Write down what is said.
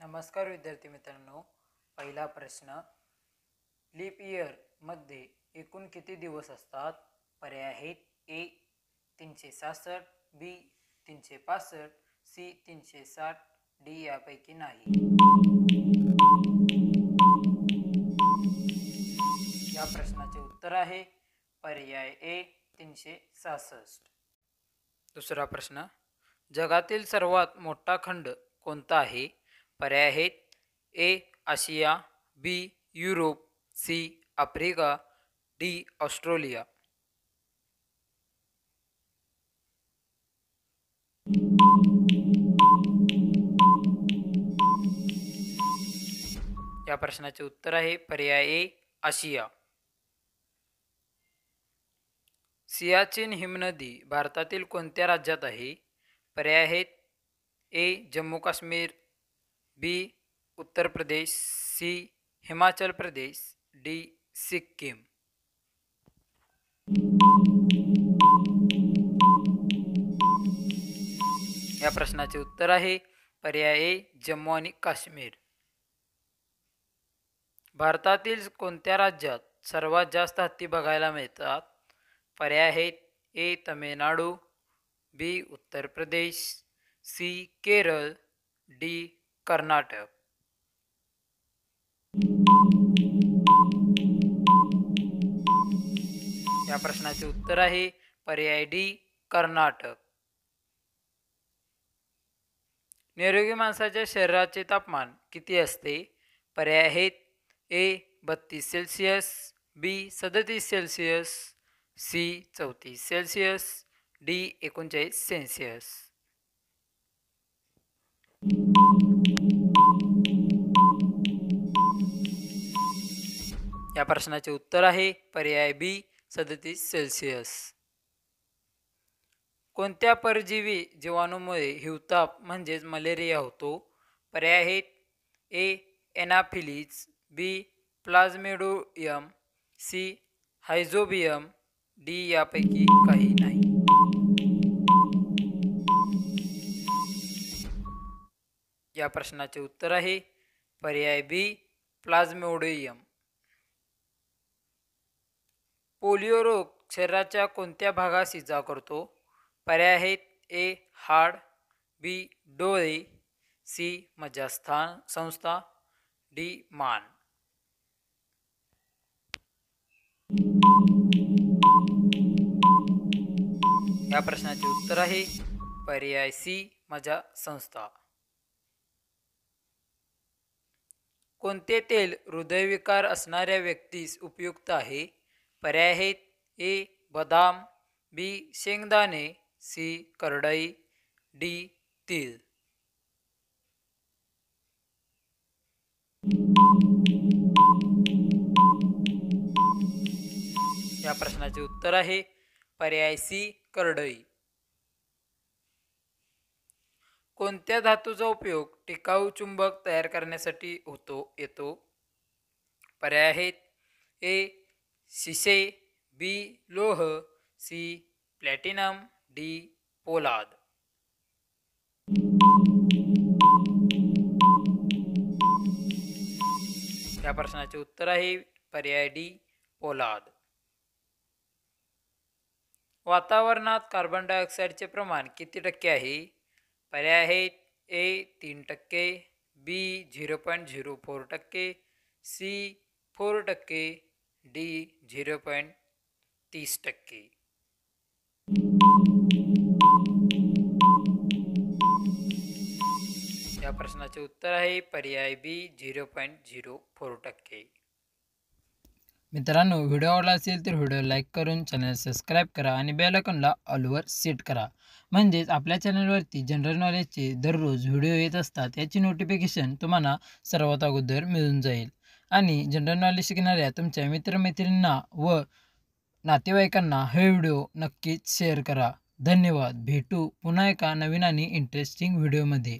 नमस्कार विद्यार्थी मित्रांनो, पहिला प्रश्न, लीप इयर मध्ये एकूण किती दिवस असतात? पर्याय आहेत: ए 366, बी 365, सी 360, डी यापैकी नाही. या प्रश्नाचे उत्तर आहे पर्याय ए 366. दुसरा प्रश्न, जगातील सर्वात मोठा खंड कोणता आहे? पर्याय आहेत: ए आशिया, B Europe, C Africa, D Australia. या प्रश्नाचे उत्तर आहे पर्याय ए आशिया. सियाचीन हिमनदी भारतातील कोणत्या राज्यात आहे? पर्याय आहेत: ए जम्मू काश्मीर, बी उत्तर प्रदेश, सी हिमाचल प्रदेश, डी सिक्कीम. या प्रश्नाचे उत्तर आहे पर्याय ए जम्मू आणि काश्मीर. भारतातील कोणत्या राज्यात सर्वात जास्त हत्ती बघायला मिळतात? पर्याय आहेत: ए तमिळनाडू, बी उत्तर प्रदेश, सी केरळ, डी कर्नाटक. या प्रश्नाचे उत्तर आहे पर्याय डी कर्नाटक. निरोगी माणसाच्या शरीराचे तापमान किती असते? पर्याय आहेत: A 32 Celsius, B 37 Celsius, C 34 Celsius, D 39 Celsius. या प्रश्नाचे उत्तर आहे पर्याय बी 37 सेल्सिअस. कोणत्या परजीवी जीवाणूमुळे हिवताप म्हणजेच मलेरिया होतो? पर्याय आहेत: ए एनाफिलीज, बी प्लाझ्मोडियम, सी हायझोबियम, डी यापैकी काही नाही. या प्रश्नाचे उत्तर आहे पर्याय बी प्लाझ्मोडियम. पोलिओ रोग शरीराच्या कोणत्या भागास इजा करतो? पर्याय आहेत: ए हाड, बी डोळे, सी मज्जास्थान संस्था, डी मान. या प्रश्नाचे उत्तर आहे पर्याय सी मज्जा संस्था. कोणते तेल हृदयविकार असणाऱ्या व्यक्तीस उपयुक्त आहे? पर्याय आहेत: ए बदाम, बी शेंगदाणे, सी करडई, डी तीळ. या प्रश्नाचे उत्तर आहे पर्याय सी करडई. कोणत्या धातूचा उपयोग टिकाऊ चुंबक तयार करण्यासाठी येतो? पर्याय आहेत: ए शिसे, बी लोह, सी प्लॅटिनम, डी पोलाद. या प्रश्नाचे उत्तर आहे पर्याय डी पोलाद. वातावरणात कार्बन डायऑक्साईडचे प्रमाण किती टक्के आहे? पर्याय आहेत: ए 3%, बी 0.04%, सी 4%, डी 0.30%. या प्रश्नाचे उत्तर आहे पर्याय बी 0.04%. मित्रांनो, व्हिडिओ आवडला असेल तर व्हिडिओ लाईक करून चॅनल सबस्क्राईब करा आणि बेल आयकॉनला ऑलवर सेट करा. म्हणजेच आपल्या चॅनलवरती जनरल नॉलेजचे दररोज व्हिडिओ येत असतात याची नोटिफिकेशन तुम्हाला सर्वात अगोदर मिळून जाईल. आणि जनरल नॉलेज शिकणाऱ्या तुमच्या मित्रमैत्रिणींना व नातेवाईकांना हे व्हिडिओ नक्कीच शेअर करा. धन्यवाद. भेटू पुन्हा एका नवीन आणि इंटरेस्टिंग व्हिडिओमध्ये.